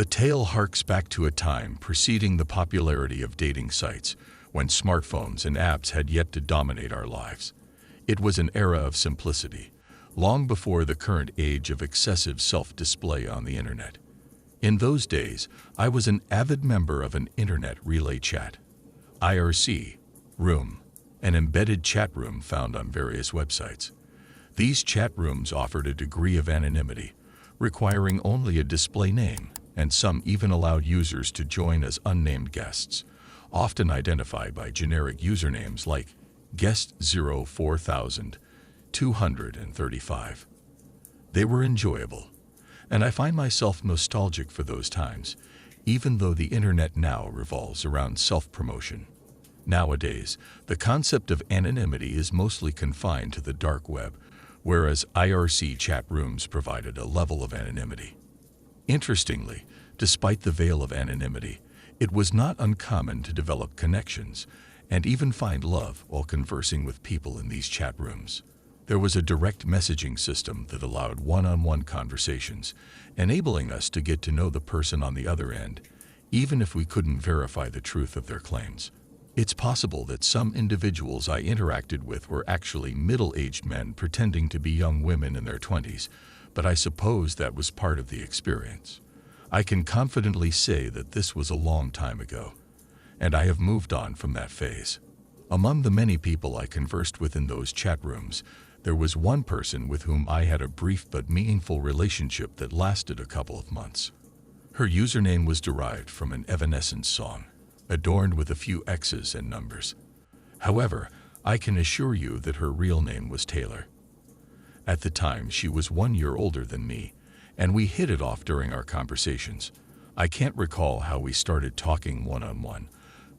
The tale harks back to a time preceding the popularity of dating sites, when smartphones and apps had yet to dominate our lives. It was an era of simplicity, long before the current age of excessive self-display on the internet. In those days, I was an avid member of an internet relay chat, IRC, room, an embedded chat room found on various websites. These chat rooms offered a degree of anonymity, requiring only a display name, and some even allowed users to join as unnamed guests, often identified by generic usernames like guest 04235. They were enjoyable, and I find myself nostalgic for those times, even though the internet now revolves around self-promotion. Nowadays, the concept of anonymity is mostly confined to the dark web, whereas IRC chat rooms provided a level of anonymity. Interestingly, despite the veil of anonymity, it was not uncommon to develop connections and even find love while conversing with people in these chat rooms. There was a direct messaging system that allowed one-on-one conversations, enabling us to get to know the person on the other end, even if we couldn't verify the truth of their claims. It's possible that some individuals I interacted with were actually middle-aged men pretending to be young women in their 20s, but I suppose that was part of the experience. I can confidently say that this was a long time ago, and I have moved on from that phase. Among the many people I conversed with in those chat rooms, there was one person with whom I had a brief but meaningful relationship that lasted a couple of months. Her username was derived from an Evanescence song, adorned with a few X's and numbers. However, I can assure you that her real name was Taylor. At the time, she was 1 year older than me, and we hit it off during our conversations. I can't recall how we started talking one-on-one,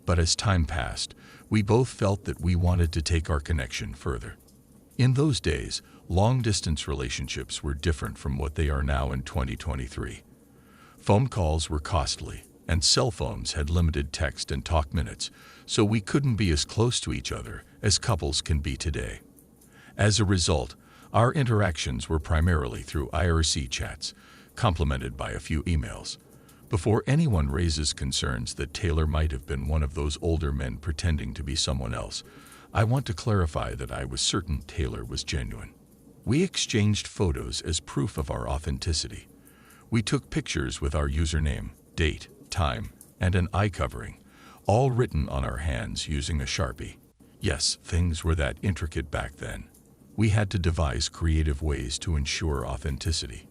but as time passed, we both felt that we wanted to take our connection further. In those days, long-distance relationships were different from what they are now in 2023. Phone calls were costly, and cell phones had limited text and talk minutes, so we couldn't be as close to each other as couples can be today. As a result, our interactions were primarily through IRC chats, complemented by a few emails. Before anyone raises concerns that Taylor might have been one of those older men pretending to be someone else, I want to clarify that I was certain Taylor was genuine. We exchanged photos as proof of our authenticity. We took pictures with our username, date, time, and an eye covering, all written on our hands using a Sharpie. Yes, things were that intricate back then. We had to devise creative ways to ensure authenticity.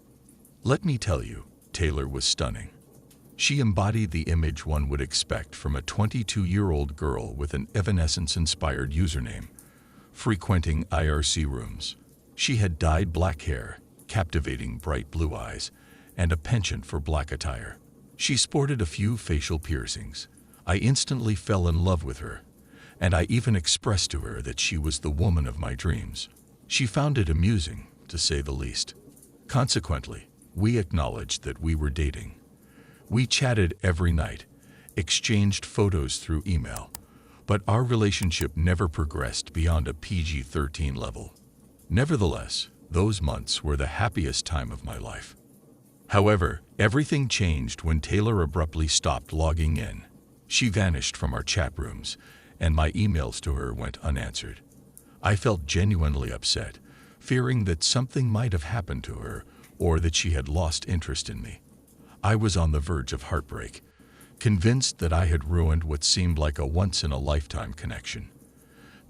Let me tell you, Taylor was stunning. She embodied the image one would expect from a 22-year-old girl with an Evanescence-inspired username, frequenting IRC rooms. She had dyed black hair, captivating bright blue eyes, and a penchant for black attire. She sported a few facial piercings. I instantly fell in love with her, and I even expressed to her that she was the woman of my dreams. She found it amusing, to say the least. Consequently, we acknowledged that we were dating. We chatted every night, exchanged photos through email, but our relationship never progressed beyond a PG-13 level. Nevertheless, those months were the happiest time of my life. However, everything changed when Taylor abruptly stopped logging in. She vanished from our chat rooms, and my emails to her went unanswered. I felt genuinely upset, fearing that something might have happened to her or that she had lost interest in me. I was on the verge of heartbreak, convinced that I had ruined what seemed like a once-in-a-lifetime connection.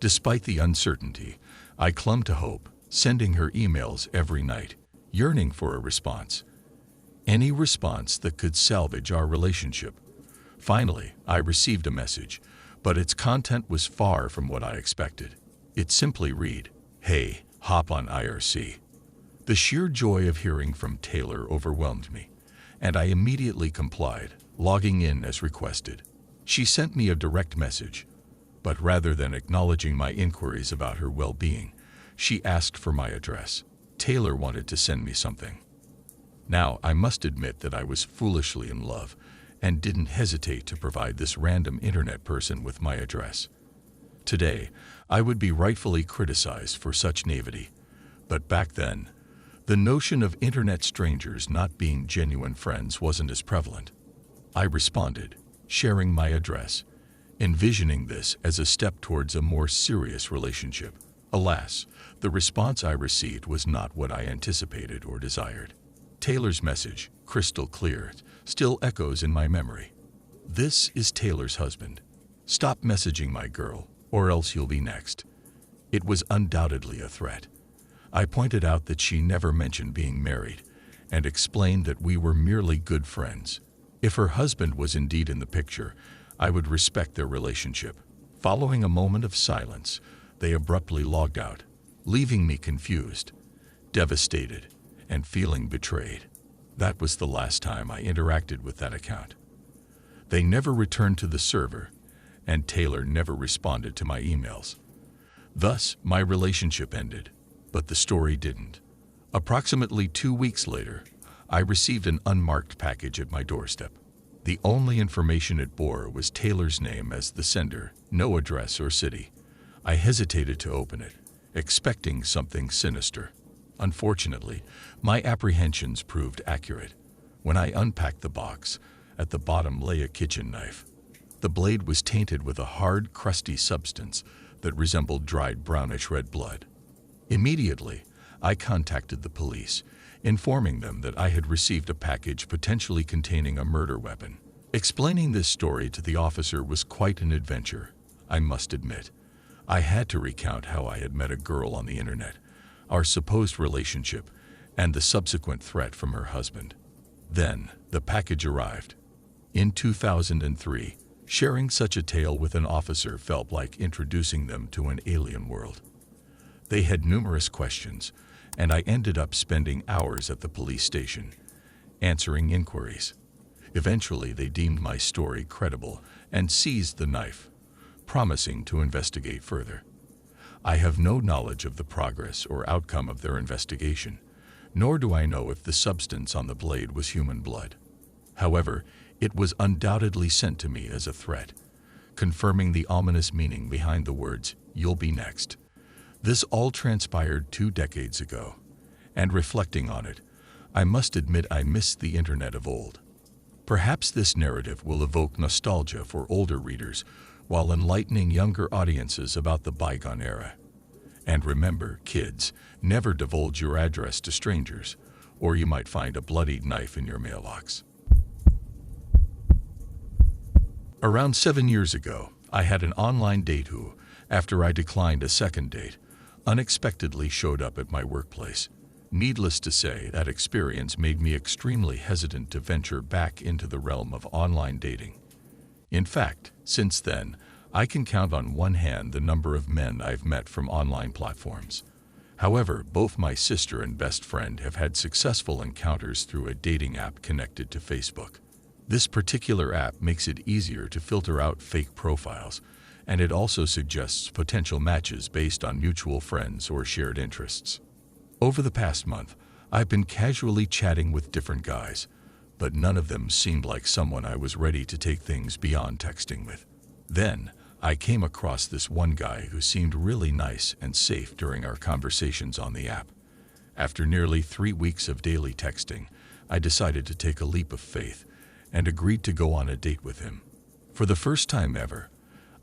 Despite the uncertainty, I clung to hope, sending her emails every night, yearning for a response. Any response that could salvage our relationship. Finally, I received a message, but its content was far from what I expected. It simply read, "Hey, hop on IRC." The sheer joy of hearing from Taylor overwhelmed me, and I immediately complied, logging in as requested. She sent me a direct message, but rather than acknowledging my inquiries about her well-being, she asked for my address. Taylor wanted to send me something. Now, I must admit that I was foolishly in love and didn't hesitate to provide this random internet person with my address. Today, I would be rightfully criticized for such naivety, but back then, The notion of internet strangers not being genuine friends wasn't as prevalent. I responded, sharing my address, envisioning this as a step towards a more serious relationship. Alas, the response I received was not what I anticipated or desired. Taylor's message, crystal clear, still echoes in my memory. "This is Taylor's husband. Stop messaging my girl, or else you'll be next." It was undoubtedly a threat. I pointed out that she never mentioned being married, and explained that we were merely good friends. If her husband was indeed in the picture, I would respect their relationship. Following a moment of silence, they abruptly logged out, leaving me confused, devastated, and feeling betrayed. That was the last time I interacted with that account. They never returned to the server, and Taylor never responded to my emails. Thus, my relationship ended, but the story didn't. Approximately 2 weeks later, I received an unmarked package at my doorstep. The only information it bore was Taylor's name as the sender, no address or city. I hesitated to open it, expecting something sinister. Unfortunately, my apprehensions proved accurate. When I unpacked the box, at the bottom lay a kitchen knife. The blade was tainted with a hard, crusty substance that resembled dried brownish-red blood. Immediately, I contacted the police, informing them that I had received a package potentially containing a murder weapon. Explaining this story to the officer was quite an adventure, I must admit. I had to recount how I had met a girl on the internet, our supposed relationship, and the subsequent threat from her husband. Then, the package arrived. In 2003, sharing such a tale with an officer felt like introducing them to an alien world. They had numerous questions, and I ended up spending hours at the police station, answering inquiries. Eventually, they deemed my story credible and seized the knife, promising to investigate further. I have no knowledge of the progress or outcome of their investigation, nor do I know if the substance on the blade was human blood. However, it was undoubtedly sent to me as a threat, confirming the ominous meaning behind the words, "You'll be next." This all transpired 2 decades ago, and reflecting on it, I must admit I missed the internet of old. Perhaps this narrative will evoke nostalgia for older readers while enlightening younger audiences about the bygone era. And remember, kids, never divulge your address to strangers, or you might find a bloodied knife in your mailbox. Around 7 years ago, I had an online date who, after I declined a second date, unexpectedly showed up at my workplace. Needless to say, that experience made me extremely hesitant to venture back into the realm of online dating. In fact, since then, I can count on one hand the number of men I've met from online platforms. However, both my sister and best friend have had successful encounters through a dating app connected to Facebook. This particular app makes it easier to filter out fake profiles, and it also suggests potential matches based on mutual friends or shared interests. Over the past month, I've been casually chatting with different guys, but none of them seemed like someone I was ready to take things beyond texting with. Then, I came across this one guy who seemed really nice and safe during our conversations on the app. After nearly 3 weeks of daily texting, I decided to take a leap of faith and agreed to go on a date with him. For the first time ever,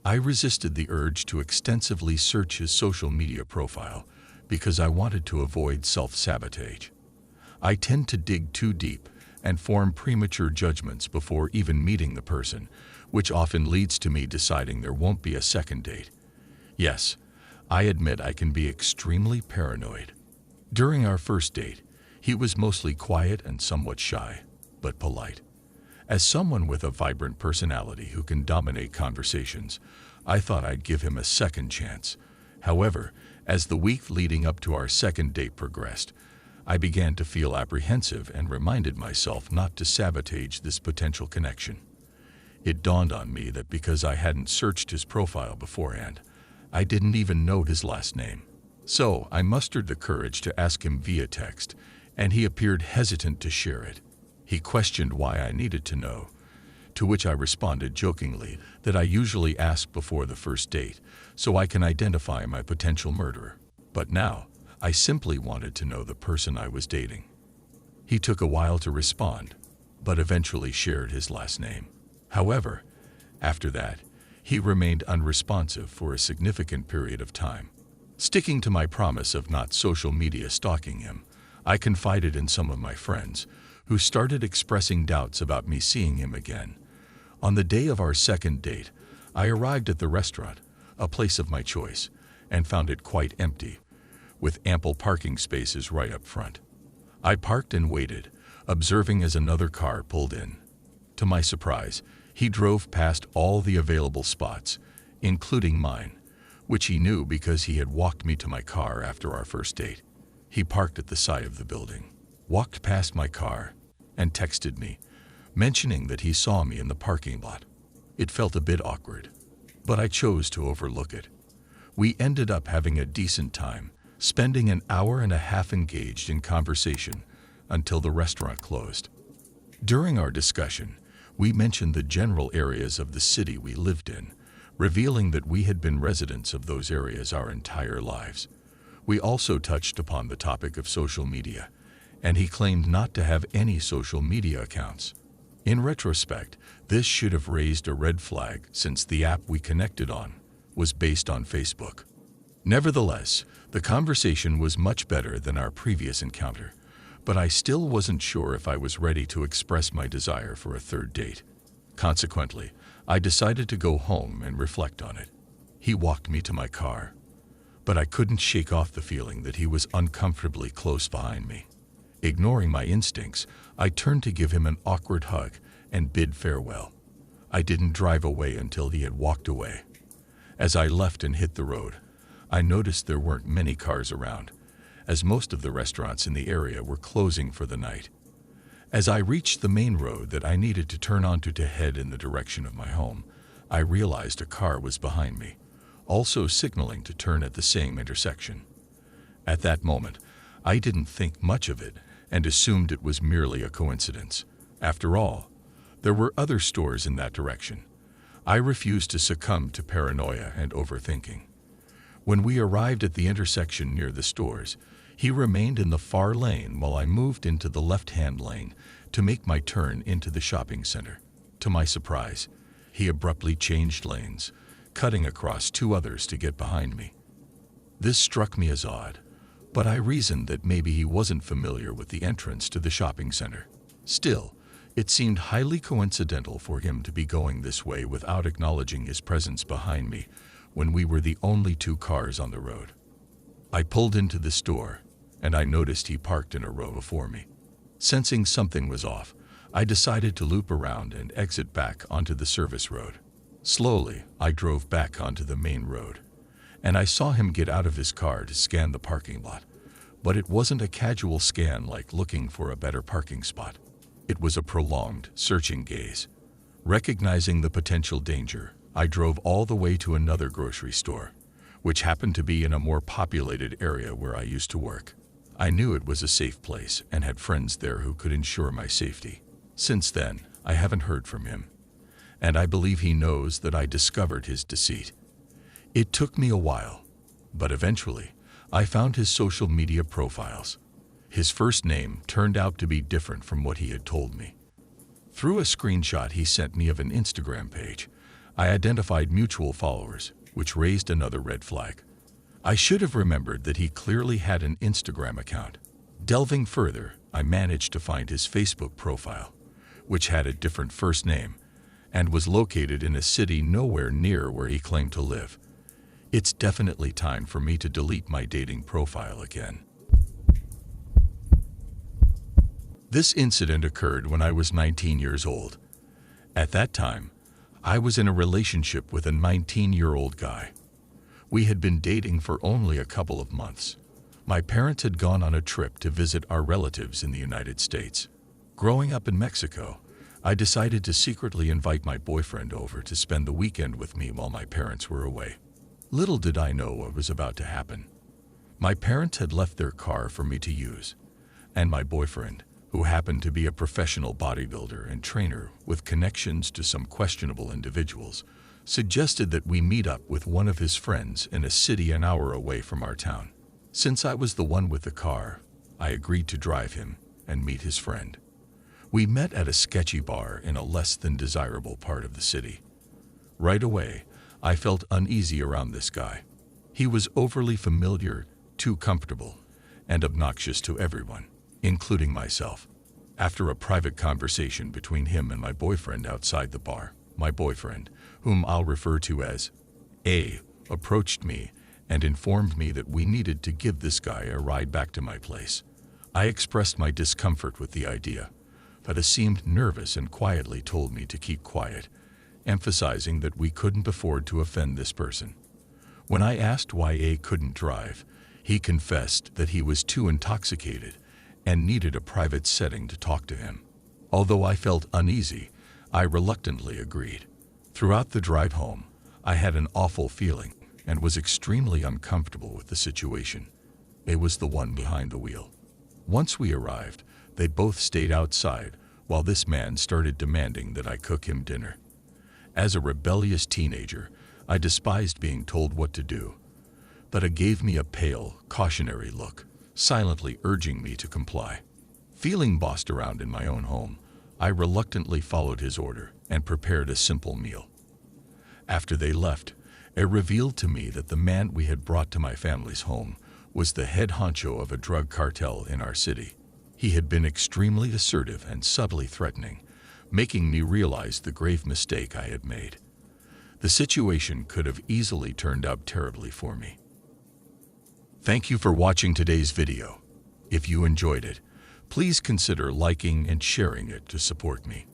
I resisted the urge to extensively search his social media profile because I wanted to avoid self-sabotage. I tend to dig too deep and form premature judgments before even meeting the person, which often leads to me deciding there won't be a second date. Yes, I admit I can be extremely paranoid. During our first date, he was mostly quiet and somewhat shy, but polite. As someone with a vibrant personality who can dominate conversations, I thought I'd give him a second chance. However, as the week leading up to our second date progressed, I began to feel apprehensive and reminded myself not to sabotage this potential connection. It dawned on me that because I hadn't searched his profile beforehand, I didn't even know his last name. So I mustered the courage to ask him via text, and he appeared hesitant to share it. He questioned why I needed to know, to which I responded jokingly that I usually ask before the first date so I can identify my potential murderer. But now, I simply wanted to know the person I was dating. He took a while to respond, but eventually shared his last name. However, after that, he remained unresponsive for a significant period of time. Sticking to my promise of not social media stalking him, I confided in some of my friends, who started expressing doubts about me seeing him again. On the day of our second date, I arrived at the restaurant, a place of my choice, and found it quite empty, with ample parking spaces right up front. I parked and waited, observing as another car pulled in. To my surprise, he drove past all the available spots, including mine, which he knew because he had walked me to my car after our first date. He parked at the side of the building, walked past my car, and texted me, mentioning that he saw me in the parking lot. It felt a bit awkward, but I chose to overlook it. We ended up having a decent time, spending an hour and a half engaged in conversation until the restaurant closed. During our discussion, we mentioned the general areas of the city we lived in, revealing that we had been residents of those areas our entire lives. We also touched upon the topic of social media, and he claimed not to have any social media accounts. In retrospect, this should have raised a red flag since the app we connected on was based on Facebook. Nevertheless, the conversation was much better than our previous encounter, but I still wasn't sure if I was ready to express my desire for a third date. Consequently, I decided to go home and reflect on it. He walked me to my car, but I couldn't shake off the feeling that he was uncomfortably close behind me. Ignoring my instincts, I turned to give him an awkward hug and bid farewell. I didn't drive away until he had walked away. As I left and hit the road, I noticed there weren't many cars around, as most of the restaurants in the area were closing for the night. As I reached the main road that I needed to turn onto to head in the direction of my home, I realized a car was behind me, also signaling to turn at the same intersection. At that moment, I didn't think much of it and assumed it was merely a coincidence. After all, there were other stores in that direction. I refused to succumb to paranoia and overthinking. When we arrived at the intersection near the stores, he remained in the far lane while I moved into the left-hand lane to make my turn into the shopping center. To my surprise, he abruptly changed lanes, cutting across two others to get behind me. This struck me as odd, but I reasoned that maybe he wasn't familiar with the entrance to the shopping center. Still, it seemed highly coincidental for him to be going this way without acknowledging his presence behind me when we were the only two cars on the road. I pulled into the store, and I noticed he parked in a row before me. Sensing something was off, I decided to loop around and exit back onto the service road. Slowly, I drove back onto the main road, and I saw him get out of his car to scan the parking lot. But it wasn't a casual scan like looking for a better parking spot. It was a prolonged, searching gaze. Recognizing the potential danger, I drove all the way to another grocery store, which happened to be in a more populated area where I used to work. I knew it was a safe place and had friends there who could ensure my safety. Since then, I haven't heard from him, and I believe he knows that I discovered his deceit. It took me a while, but eventually, I found his social media profiles. His first name turned out to be different from what he had told me. Through a screenshot he sent me of an Instagram page, I identified mutual followers, which raised another red flag. I should have remembered that he clearly had an Instagram account. Delving further, I managed to find his Facebook profile, which had a different first name, and was located in a city nowhere near where he claimed to live. It's definitely time for me to delete my dating profile again. This incident occurred when I was 19 years old. At that time, I was in a relationship with a 19-year-old guy. We had been dating for only a couple of months. My parents had gone on a trip to visit our relatives in the United States. Growing up in Mexico, I decided to secretly invite my boyfriend over to spend the weekend with me while my parents were away. Little did I know what was about to happen. My parents had left their car for me to use, and my boyfriend, who happened to be a professional bodybuilder and trainer with connections to some questionable individuals, suggested that we meet up with one of his friends in a city an hour away from our town. Since I was the one with the car, I agreed to drive him and meet his friend. We met at a sketchy bar in a less than desirable part of the city. Right away, I felt uneasy around this guy. He was overly familiar, too comfortable, and obnoxious to everyone, including myself. After a private conversation between him and my boyfriend outside the bar, my boyfriend, whom I'll refer to as A, approached me and informed me that we needed to give this guy a ride back to my place. I expressed my discomfort with the idea, but seemed nervous and quietly told me to keep quiet, emphasizing that we couldn't afford to offend this person. When I asked why A couldn't drive, he confessed that he was too intoxicated and needed a private setting to talk to him. Although I felt uneasy, I reluctantly agreed. Throughout the drive home, I had an awful feeling and was extremely uncomfortable with the situation. A was the one behind the wheel. Once we arrived, they both stayed outside while this man started demanding that I cook him dinner. As a rebellious teenager, I despised being told what to do, but A gave me a pale, cautionary look, silently urging me to comply. Feeling bossed around in my own home, I reluctantly followed his order and prepared a simple meal. After they left, A revealed to me that the man we had brought to my family's home was the head honcho of a drug cartel in our city. He had been extremely assertive and subtly threatening, making me realize the grave mistake I had made. The situation could have easily turned out terribly for me. Thank you for watching today's video. If you enjoyed it, please consider liking and sharing it to support me.